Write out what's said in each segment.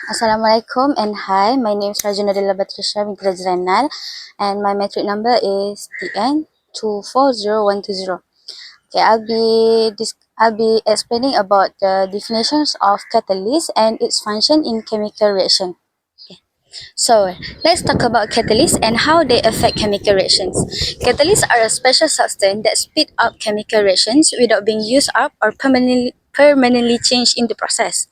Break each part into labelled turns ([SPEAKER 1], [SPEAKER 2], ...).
[SPEAKER 1] Assalamualaikum and hi, my name is Rajana Della Batrisha Mitra Jainal and my metric number is TN240120. Okay, I'll be explaining about the definitions of catalyst and its function in chemical reaction. So let's talk about catalysts and how they affect chemical reactions. Catalysts are a special substance that speed up chemical reactions without being used up or permanently changed in the process.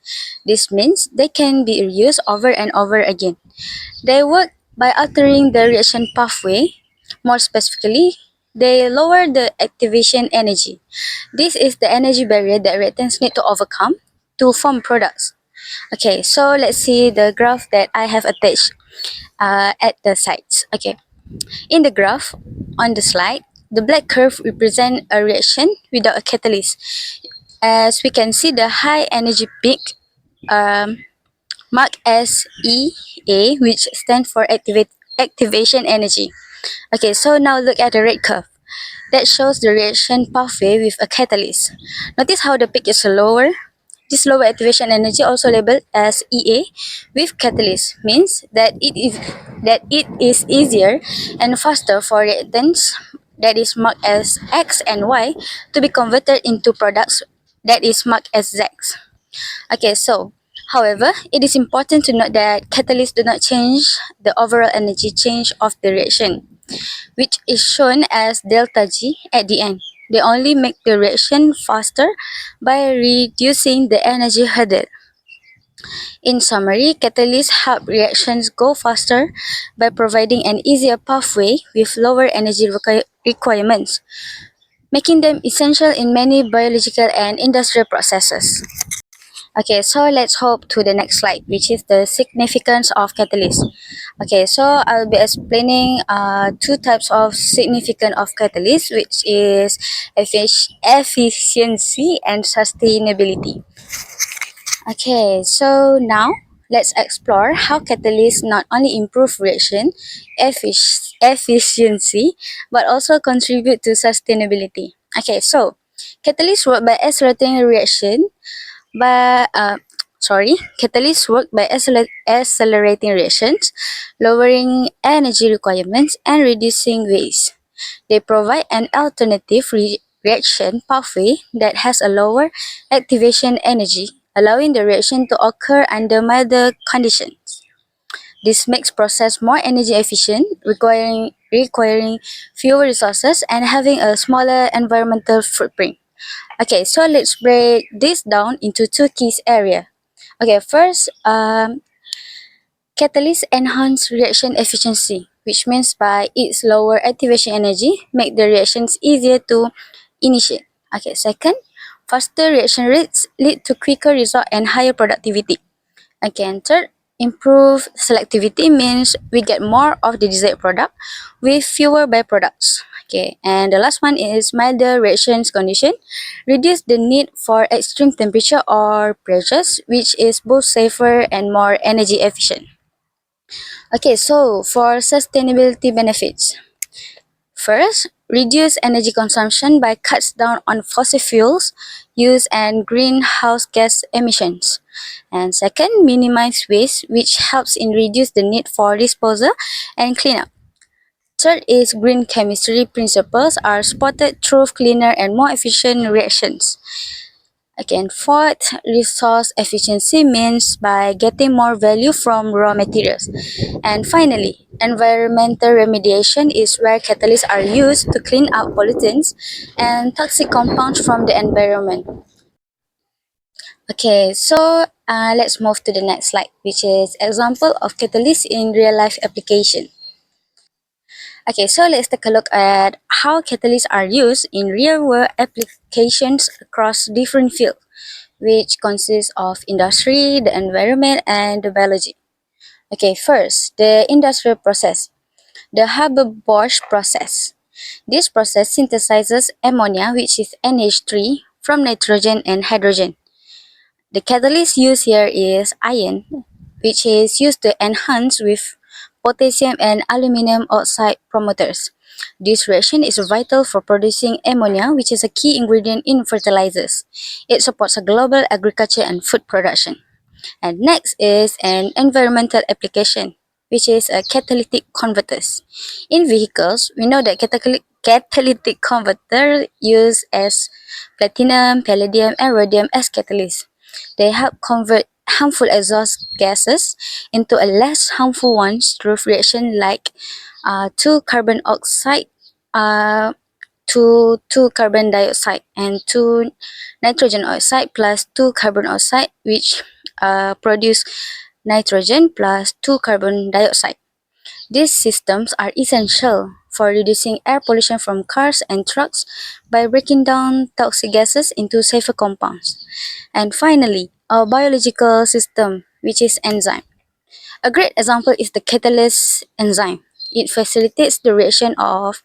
[SPEAKER 1] This means they can be reused over and over again. They work by altering the reaction pathway. More specifically, they lower the activation energy. This is the energy barrier that reactants need to overcome to form products. Okay, so let's see the graph that I have attached at the sides. Okay, in the graph on the slide, the black curve represents a reaction without a catalyst. As we can see, the high energy peak um, marked as EA, which stands for activation energy. Okay, so now look at the red curve. That shows the reaction pathway with a catalyst. Notice how the peak is lower. This lower activation energy, also labeled as EA with catalyst, means that it is easier and faster for reactants that is marked as X and Y to be converted into products that is marked as Z. Okay, so however, it is important to note that catalysts do not change the overall energy change of the reaction, which is shown as delta G at the end. They only make the reaction faster by reducing the energy hurdle. In summary, catalysts help reactions go faster by providing an easier pathway with lower energy requirements, making them essential in many biological and industrial processes. Okay, so let's hop to the next slide, which is the significance of catalysts. Okay, so I'll be explaining two types of significance of catalysts, which is efficiency and sustainability. Okay, so now let's explore how catalysts not only improve reaction efficiency but also contribute to sustainability. Okay, so catalysts work by accelerating reaction by catalysts work by accelerating reactions, lowering energy requirements, and reducing waste. They provide an alternative reaction pathway that has a lower activation energy, allowing the reaction to occur under milder conditions. This makes process more energy efficient, requiring fewer resources and having a smaller environmental footprint. Okay, so let's break this down into two key areas. Okay, first, catalysts enhance reaction efficiency, which means by its lower activation energy, make the reactions easier to initiate. Okay, second, faster reaction rates lead to quicker result and higher productivity. Okay, and third, improved selectivity means we get more of the desired product with fewer byproducts. Okay, and the last one is milder reactions condition, reduce the need for extreme temperature or pressures, which is both safer and more energy efficient. Okay, so for sustainability benefits, first, reduce energy consumption by cuts down on fossil fuels use and greenhouse gas emissions. And second, minimize waste, which helps in reduce the need for disposal and cleanup. Third is green chemistry principles are spotted through cleaner and more efficient reactions. Again, fourth, resource efficiency means by getting more value from raw materials. And finally, environmental remediation is where catalysts are used to clean up pollutants and toxic compounds from the environment. Okay, so let's move to the next slide, which is example of catalysts in real life application. Okay, so let's take a look at how catalysts are used in real world applications across different fields, which consists of industry, the environment, and the biology. Okay, first, the industrial process, the Haber-Bosch process. This process synthesizes ammonia, which is NH3, from nitrogen and hydrogen. The catalyst used here is iron, which is used to enhance with potassium and aluminum oxide promoters. This reaction is vital for producing ammonia, which is a key ingredient in fertilizers. It supports a global agriculture and food production. And next is an environmental application, which is a catalytic converters. In vehicles, we know that catalytic converter use as platinum, palladium, and rhodium as catalysts. They help convert harmful exhaust gases into a less harmful ones through reaction like 2 carbon oxide uh, to 2 carbon dioxide and 2 nitrogen oxide plus 2 carbon oxide, which produce nitrogen plus 2 carbon dioxide. These systems are essential for reducing air pollution from cars and trucks by breaking down toxic gases into safer compounds. And finally, a biological system, which is enzyme. A great example is the catalase enzyme. It facilitates the reaction of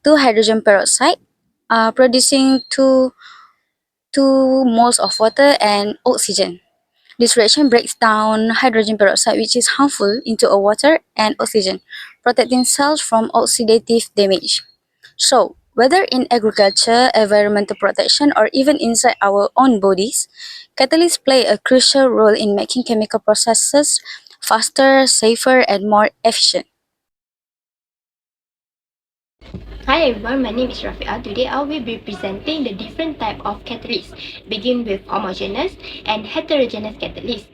[SPEAKER 1] 2 hydrogen peroxide, producing 2 moles of water and oxygen. This reaction breaks down hydrogen peroxide, which is harmful, into a water and oxygen, protecting cells from oxidative damage. So, whether in agriculture, environmental protection, or even inside our own bodies, catalysts play a crucial role in making chemical processes faster, safer, and more efficient.
[SPEAKER 2] Hi everyone, my name is Rafi'a. Today I will be presenting the different type of catalysts. Begin with homogeneous and heterogeneous catalysts.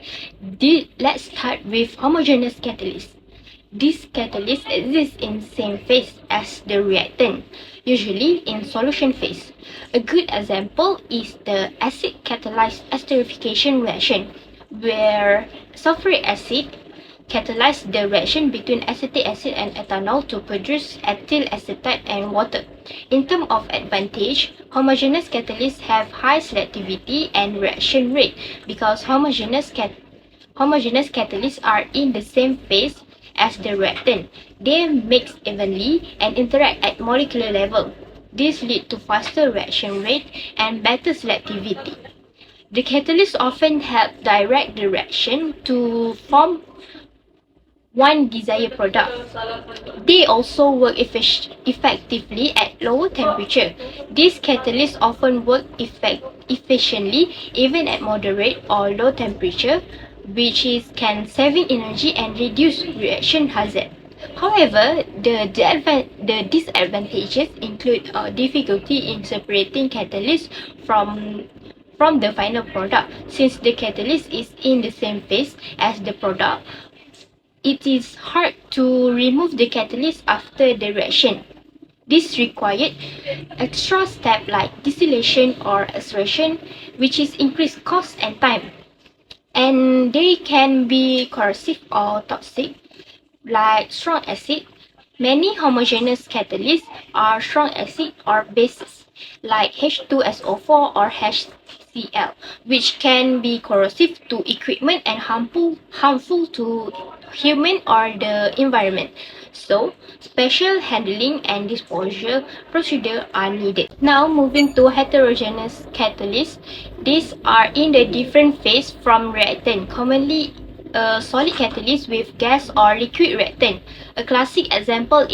[SPEAKER 2] Let's start with homogeneous catalysts. These catalysts exist in same phase as the reactant, usually in solution phase. A good example is the acid catalyzed esterification reaction, where sulfuric acid catalyze the reaction between acetic acid and ethanol to produce ethyl acetate and water. In terms of advantage, homogeneous catalysts have high selectivity and reaction rate because homogeneous catalysts are in the same phase as the reactant. They mix evenly and interact at molecular level. This leads to faster reaction rate and better selectivity. The catalysts often help direct the reaction to form one desired product. They also work effectively at lower temperature. These catalysts often work efficiently even at moderate or low temperature, which can saving energy and reduce reaction hazard. However, the disadvantages include difficulty in separating catalysts from the final product. Since the catalyst is in the same phase as the product, it is hard to remove the catalyst after the reaction. This required extra steps like distillation or extraction, which is increased cost and time. And they can be corrosive or toxic, like strong acid. Many homogeneous catalysts are strong acid or bases, like H2SO4 or HCl, which can be corrosive to equipment and harmful to human or the environment. So, special handling and disposal procedure are needed. Now, moving to heterogeneous catalysts, these are in the different phase from reactant, commonly a solid catalyst with gas or liquid reactant. A classic example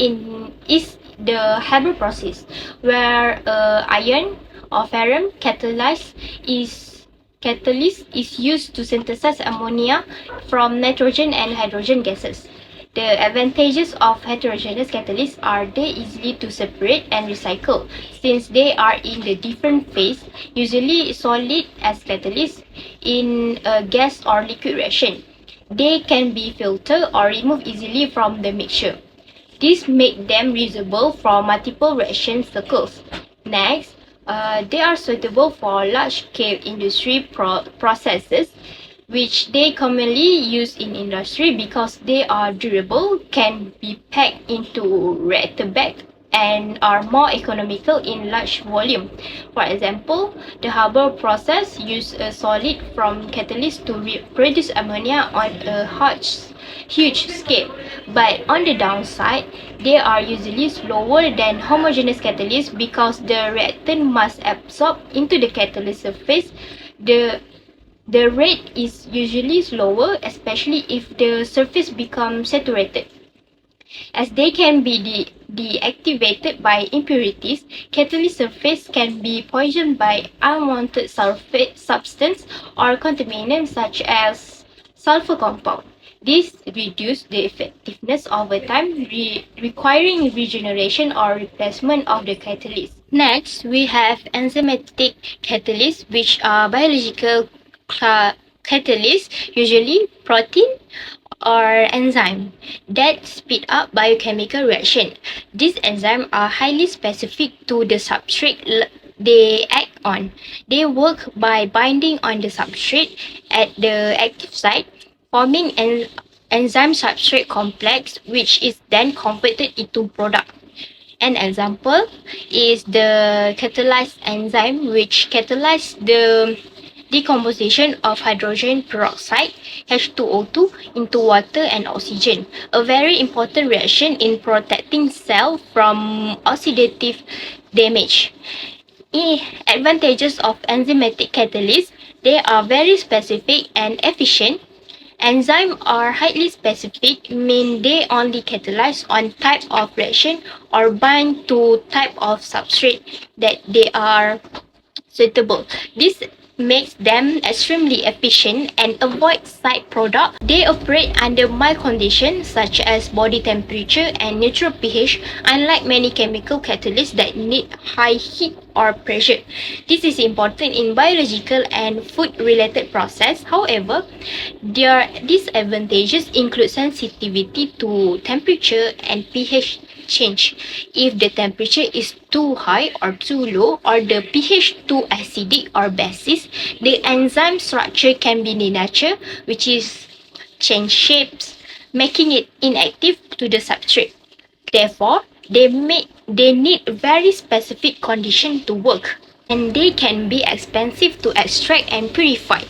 [SPEAKER 2] is the Haber process, where iron or ferrum catalyst is used to synthesize ammonia from nitrogen and hydrogen gases. The advantages of heterogeneous catalysts are they easily to separate and recycle since they are in the different phase, usually solid as catalyst in a gas or liquid reaction. They can be filtered or removed easily from the mixture. This makes them reusable for multiple reaction cycles. Next, they are suitable for large-scale industry processes, which they commonly use in industry because they are durable, can be packed into reactor bag, and are more economical in large volume. For example, the Haber process uses a solid from catalyst to produce ammonia on a huge scale. But on the downside, they are usually slower than homogeneous catalysts because the reactant must absorb into the catalyst surface. The rate is usually slower, especially if the surface becomes saturated. As they can be deactivated by impurities, catalyst surface can be poisoned by unwanted sulfate substance or contaminants such as sulfur compound. This reduces the effectiveness over time, requiring regeneration or replacement of the catalyst. Next, we have enzymatic catalysts, which are biological catalysts, usually protein or enzyme that speed up biochemical reaction. These enzymes are highly specific to the substrate they act on. They work by binding on the substrate at the active site, forming an enzyme substrate complex, which is then converted into product. An example is the catalyzed enzyme, which catalyzes the decomposition of hydrogen peroxide H2O2 into water and oxygen, a very important reaction in protecting cells from oxidative damage. Advantages of enzymatic catalysts: they are very specific and efficient. Enzymes are highly specific, mean they only catalyze on type of reaction or bind to type of substrate that they are suitable. This makes them extremely efficient and avoid side product. They operate under mild conditions such as body temperature and neutral pH, unlike many chemical catalysts that need high heat or pressure. This is important in biological and food related process. However, their disadvantages include sensitivity to temperature and pH change. If the temperature is too high or too low, or the pH too acidic or basic, the enzyme structure can be denatured, which is change shapes, making it inactive to the substrate. Therefore, they need very specific condition to work, and they can be expensive to extract and purify.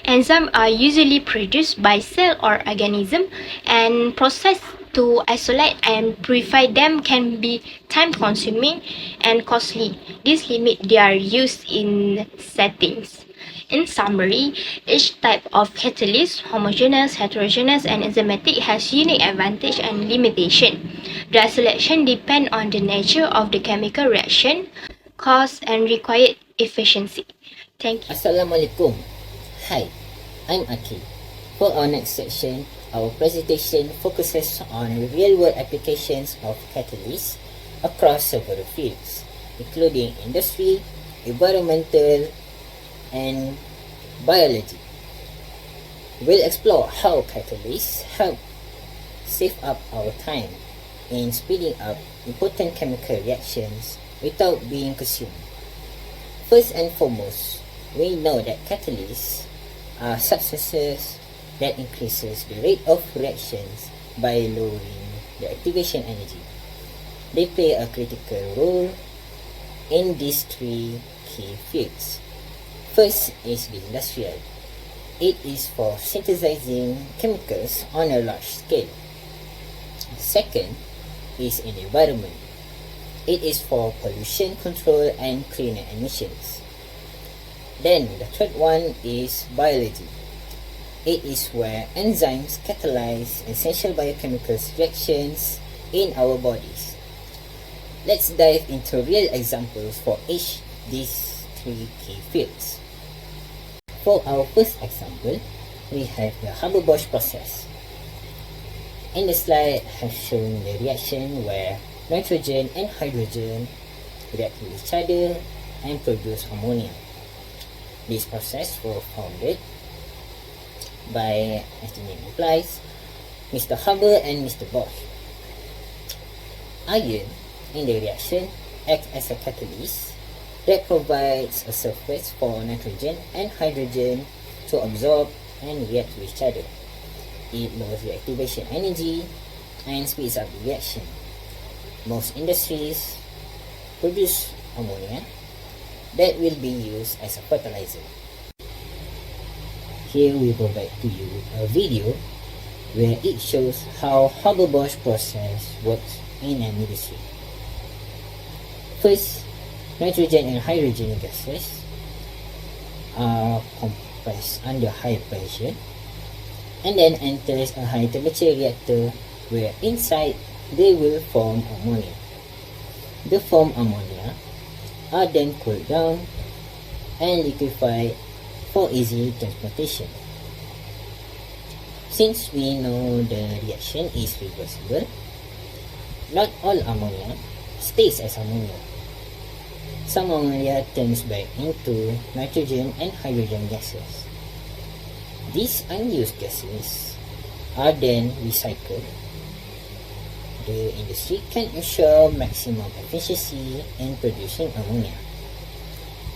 [SPEAKER 2] Enzymes are usually produced by cell or organism, and process to isolate and purify them can be time consuming and costly. This limits their use in settings. In summary, each type of catalyst, homogeneous, heterogeneous, and enzymatic, has unique advantage and limitation. Their selection depends on the nature of the chemical reaction, cost, and required efficiency. Thank you.
[SPEAKER 3] Assalamualaikum. Hi, I'm Akil. For our next section, our presentation focuses on real-world applications of catalysts across several fields, including industry, environmental, and biology. We'll explore how catalysts help save up our time in speeding up important chemical reactions without being consumed. First and foremost, we know that catalysts are substances that increases the rate of reactions by lowering the activation energy. They play a critical role in these three key fields. First is the industrial. It is for synthesizing chemicals on a large scale. Second is in the environment. It is for pollution control and cleaner emissions. Then the third one is biology. It is where enzymes catalyze essential biochemical reactions in our bodies. Let's dive into real examples for each these three key fields. For our first example, we have the Haber-Bosch process. In the slide, I have shown the reaction where nitrogen and hydrogen react with each other and produce ammonia. This process was founded by, as the name implies, Mr. Haber and Mr. Bosch. Iron in the reaction acts as a catalyst that provides a surface for nitrogen and hydrogen to absorb and react with each other. It lowers the activation energy and speeds up the reaction. Most industries produce ammonia that will be used as a fertilizer. Here we provide to you a video where it shows how Haber-Bosch process works in an industry. First, nitrogen and hydrogen gases are compressed under high pressure and then enters a high temperature reactor where inside they will form ammonia. The formed ammonia are then cooled down and liquefied for easy transportation. Since we know the reaction is reversible, not all ammonia stays as ammonia. Some ammonia turns back into nitrogen and hydrogen gases. These unused gases are then recycled. The industry can ensure maximum efficiency in producing ammonia.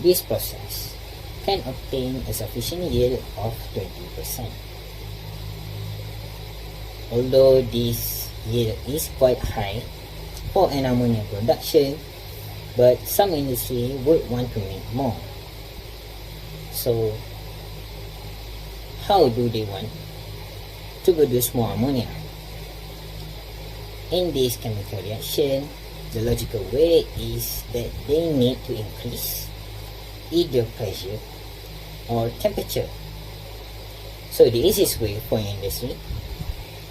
[SPEAKER 3] This process can obtain a sufficient yield of 20%. Although this yield is quite high for an ammonia production, but some industry would want to make more. So, how do they want to produce more ammonia? In this chemical reaction, the logical way is that they need to increase either pressure or temperature. So the easiest way for industry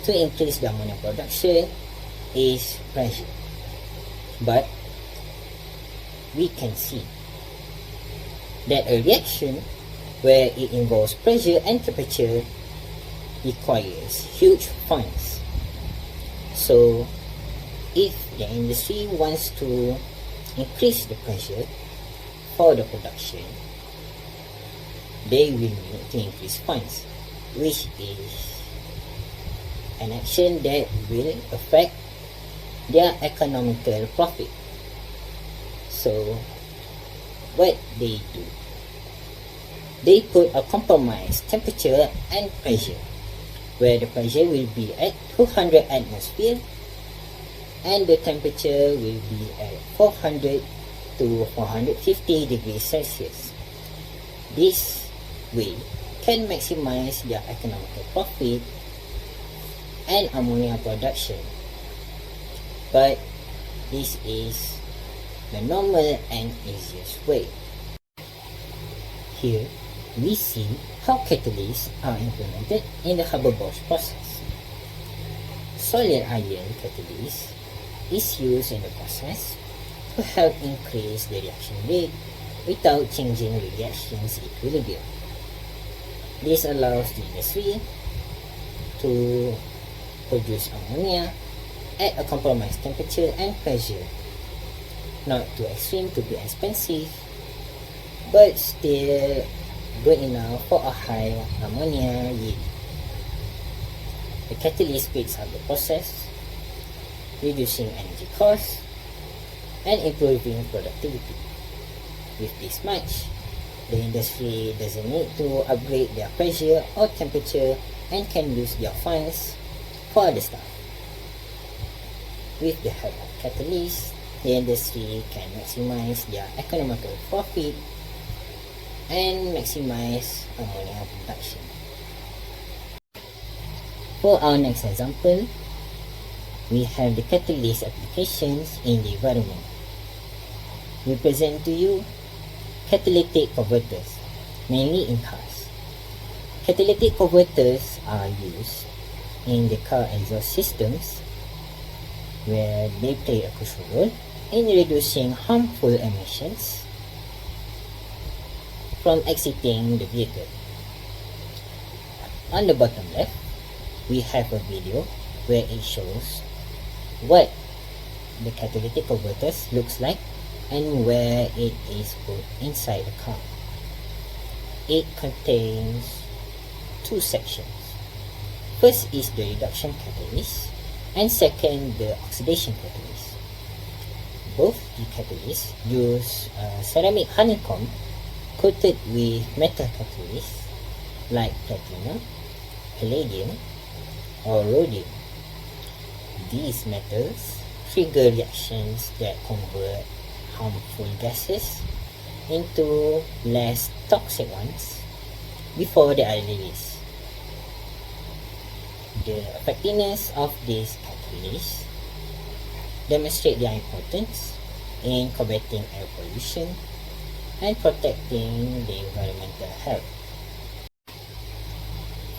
[SPEAKER 3] to increase the ammonia production is pressure. But we can see that a reaction where it involves pressure and temperature requires huge funds. So, if the industry wants to increase the pressure for the production, they will need to increase funds, which is an action that will affect their economical profit. So, what they do, they put a compromised temperature and pressure, where the pressure will be at 200 atmosphere and the temperature will be at 400 to 450 degrees Celsius. This way can maximize their economical profit and ammonia production. But this is the normal and easiest way. Here we see how catalysts are implemented in the Haber-Bosch process. Solid ion catalyst is used in the process to help increase the reaction rate without changing the reaction's equilibrium. This allows the industry to produce ammonia at a compromised temperature and pressure, not too extreme to be expensive, but still good enough for a high ammonia yield. The catalyst speeds up the process, reducing energy costs and improving productivity. With this much, the industry doesn't need to upgrade their pressure or temperature and can use their funds for other stuff. With the help of catalysts, the industry can maximize their economical profit and maximize ammonia production. For our next example, we have the catalyst applications in the environment. We present to you catalytic converters, mainly in cars. Catalytic converters are used in the car exhaust systems, where they play a crucial role in reducing harmful emissions from exiting the vehicle. On the bottom left, we have a video where it shows what the catalytic converters looks like and where it is put inside the car. It contains two sections. First is the reduction catalyst and second the oxidation catalyst. Both the catalysts use ceramic honeycomb coated with metal catalysts like platinum, palladium or rhodium. These metals trigger reactions that convert harmful gases into less toxic ones before they are released. The effectiveness of these catalysts demonstrate their importance in combating air pollution and protecting the environmental health.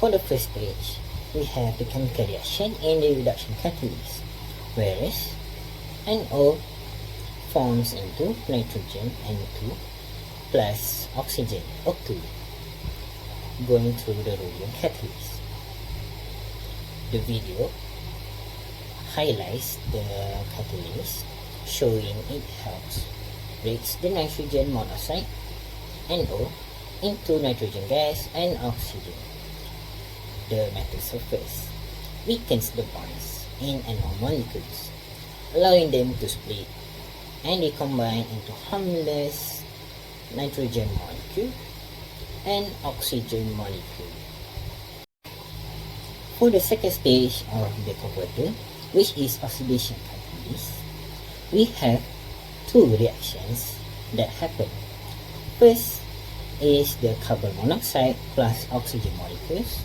[SPEAKER 3] For the first stage, we have the chemical reaction in the reduction catalyst, whereas NO forms into nitrogen N2 plus oxygen O2 going through the rhodium catalyst. The video highlights the catalyst, showing it helps breaks the nitrogen monoxide NO into nitrogen gas and oxygen. The metal surface weakens the bonds in NO molecules, allowing them to split and recombine into harmless nitrogen molecule and oxygen molecule. For the second stage of the converter, which is oxidation catalyst, we have two reactions that happen. First is the carbon monoxide plus oxygen molecules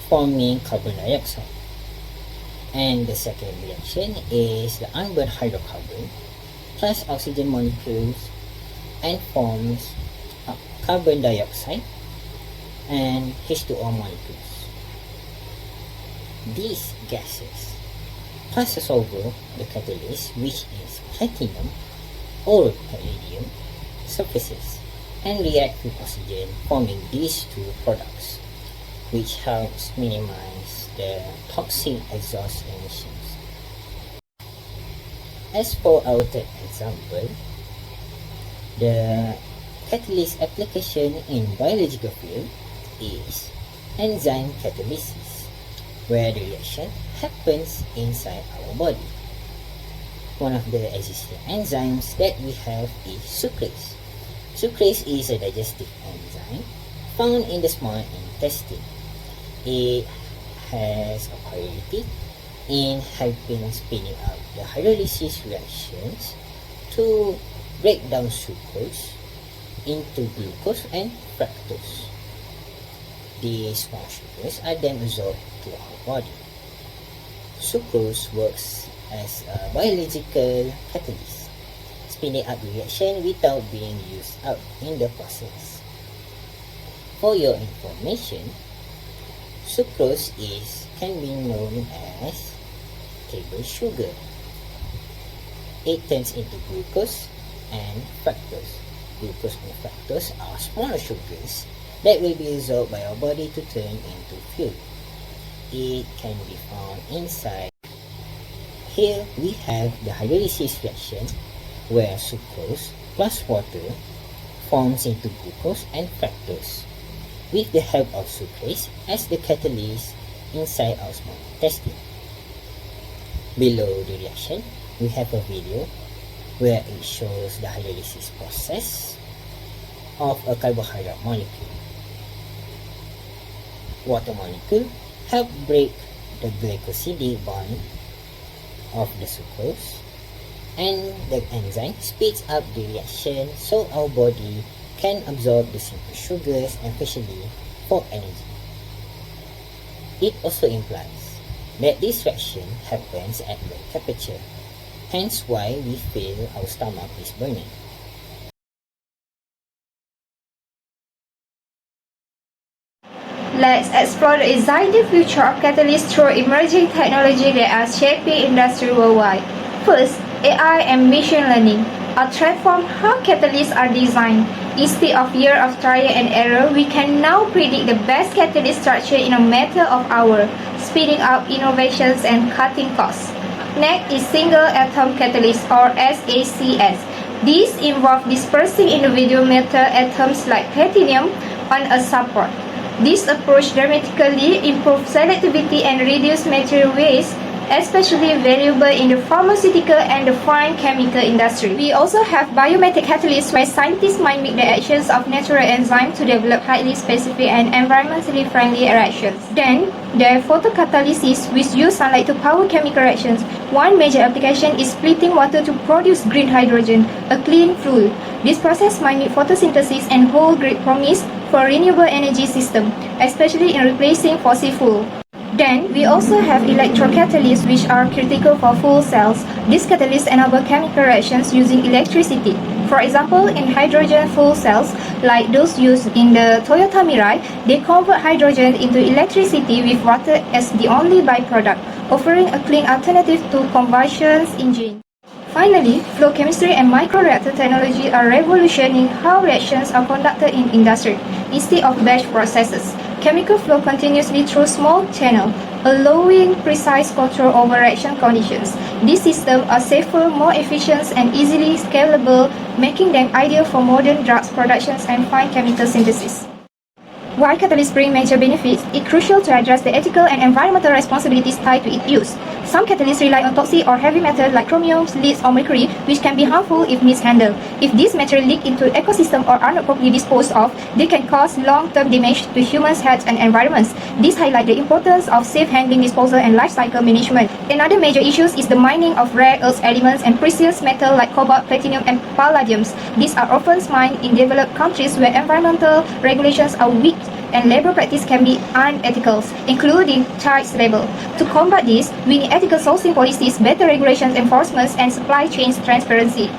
[SPEAKER 3] forming carbon dioxide. And the second reaction is the unburned hydrocarbon plus oxygen molecules and forms carbon dioxide and H2O molecules. These gases passes over the catalyst, which is platinum or palladium surfaces, and react with oxygen, forming these two products, which helps minimize the toxic exhaust emissions. As for our third example, the catalyst application in biological field is enzyme catalysis, where the reaction happens inside our body. One of the existing enzymes that we have is sucrase. Sucrase is a digestive enzyme found in the small intestine. It has a priority in helping speeding up the hydrolysis reactions to break down sucrose into glucose and fructose. These small sugars are then absorbed to our body. Sucrose works as a biological catalyst, speeding up the reaction without being used up in the process. For your information, sucrose can be known as table sugar. It turns into glucose and fructose. Glucose and fructose are smaller sugars that will be absorbed by our body to turn into fuel. It can be found inside. Here we have the hydrolysis reaction where sucrose plus water forms into glucose and fructose with the help of sucrase as the catalyst inside our small intestine. Below the reaction, we have a video where it shows the hydrolysis process of a carbohydrate molecule. Water molecule help break the glycosidic bond of the sucrose, and the enzyme speeds up the reaction so our body can absorb the simple sugars especially for energy. It also implies that this reaction happens at low temperature, hence why we feel our stomach is burning.
[SPEAKER 4] Let's explore the exciting future of catalysts through emerging technology that are shaping industry worldwide. First, AI and machine learning are transforming how catalysts are designed. Instead of years of trial and error, we can now predict the best catalyst structure in a matter of hours, speeding up innovations and cutting costs. Next is single atom catalyst or SACS. These involve dispersing individual metal atoms like platinum on a support. This approach dramatically improves selectivity and reduces material waste, especially valuable in the pharmaceutical and the fine chemical industry. We also have biometric catalysts where scientists might mimic the actions of natural enzymes to develop highly specific and environmentally friendly reactions. Then, there are photocatalysis, which use sunlight to power chemical reactions. One major application is splitting water to produce green hydrogen, a clean fuel. This process might need photosynthesis and hold great promise for renewable energy system, especially in replacing fossil fuel. Then, we also have electrocatalysts, which are critical for fuel cells. These catalysts enable chemical reactions using electricity. For example, in hydrogen fuel cells, like those used in the Toyota Mirai, they convert hydrogen into electricity with water as the only byproduct, offering a clean alternative to combustion engine. Finally, flow chemistry and microreactor technology are revolutionizing how reactions are conducted in industry. Instead of batch processes, chemical flow continuously through small channel, allowing precise control over reaction conditions. These systems are safer, more efficient, and easily scalable, making them ideal for modern drugs productions and fine chemical synthesis. While catalysts bring major benefits, it's crucial to address the ethical and environmental responsibilities tied to its use. Some catalysts rely on toxic or heavy metals like chromium, lead, or mercury, which can be harmful if mishandled. If these materials leak into ecosystem or are not properly disposed of, they can cause long-term damage to humans' health and environments. This highlights the importance of safe handling, disposal, and life cycle management. Another major issue is the mining of rare earth elements and precious metals like cobalt, platinum, and palladiums. These are often mined in developed countries where environmental regulations are weak and labor practice can be unethical, including child labor. To combat this, we need ethical sourcing policies, better regulations, enforcement, and supply chain transparency.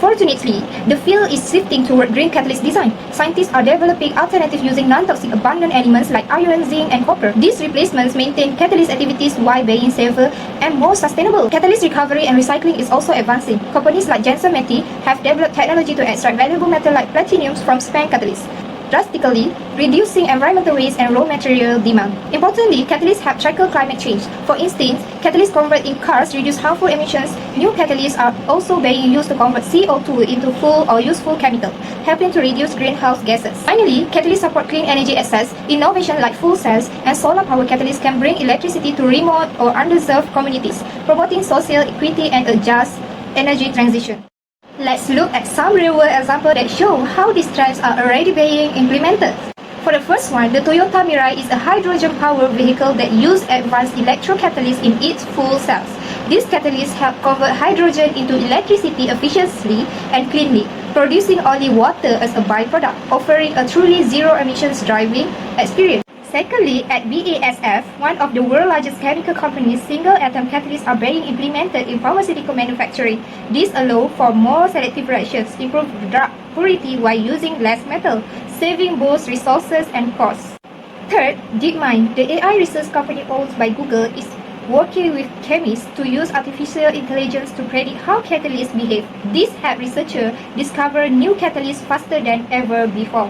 [SPEAKER 4] Fortunately, the field is shifting toward green catalyst design. Scientists are developing alternatives using non-toxic abundant elements like iron, zinc, and copper. These replacements maintain catalyst activities while being safer and more sustainable. Catalyst recovery and recycling is also advancing. Companies like Janssen Meti have developed technology to extract valuable metal like platinum from spent catalysts, drastically reducing environmental waste and raw material demand. Importantly, catalysts help tackle climate change. For instance, catalysts converted in cars reduce harmful emissions. New catalysts are also being used to convert CO2 into fuel or useful chemical, helping to reduce greenhouse gases. Finally, catalysts support clean energy access. Innovation like fuel cells and solar power catalysts can bring electricity to remote or underserved communities, promoting social equity and a just energy transition. Let's look at some real-world examples that show how these trends are already being implemented. For the first one, the Toyota Mirai is a hydrogen-powered vehicle that uses advanced electrocatalysts in its fuel cells. These catalysts help convert hydrogen into electricity efficiently and cleanly, producing only water as a byproduct, offering a truly zero-emissions driving experience. Secondly, at BASF, one of the world's largest chemical companies, single-atom catalysts are being implemented in pharmaceutical manufacturing. This allows for more selective reactions, improve drug purity while using less metal, saving both resources and costs. Third, DeepMind, the AI research company owned by Google, is working with chemists to use artificial intelligence to predict how catalysts behave. This helps researchers discover new catalysts faster than ever before.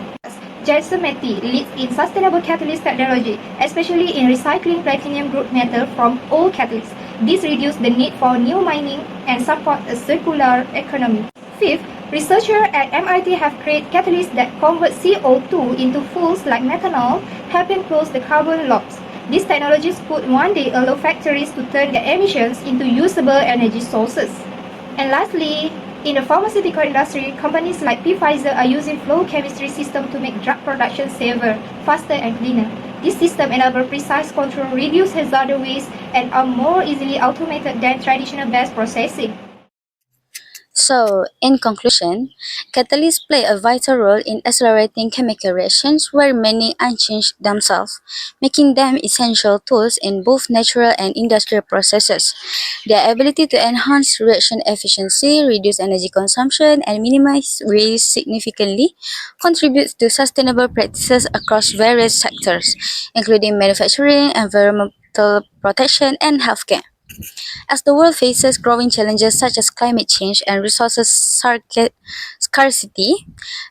[SPEAKER 4] Janssen Meti leads in sustainable catalyst technology, especially in recycling platinum group metal from old catalysts. This reduces the need for new mining and supports a circular economy. Fifth, researchers at MIT have created catalysts that convert CO2 into fuels like methanol, helping close the carbon loops. These technologies could one day allow factories to turn their emissions into usable energy sources. And lastly, in the pharmaceutical industry, companies like Pfizer are using flow chemistry systems to make drug production safer, faster, and cleaner. This system enables precise control, reduce hazardous waste, and are more easily automated than traditional batch processing.
[SPEAKER 1] So, in conclusion, catalysts play a vital role in accelerating chemical reactions where many unchanged themselves, making them essential tools in both natural and industrial processes. Their ability to enhance reaction efficiency, reduce energy consumption, and minimize waste significantly contributes to sustainable practices across various sectors, including manufacturing, environmental protection, and healthcare. As the world faces growing challenges such as climate change and resources scarcity,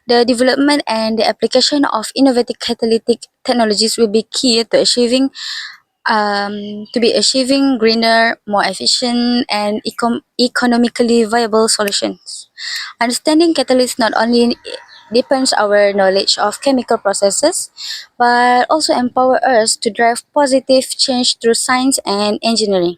[SPEAKER 1] the development and the application of innovative catalytic technologies will be key to achieving greener, more efficient, and economically viable solutions. Understanding catalysts not only deepens our knowledge of chemical processes, but also empower us to drive positive change through science and engineering.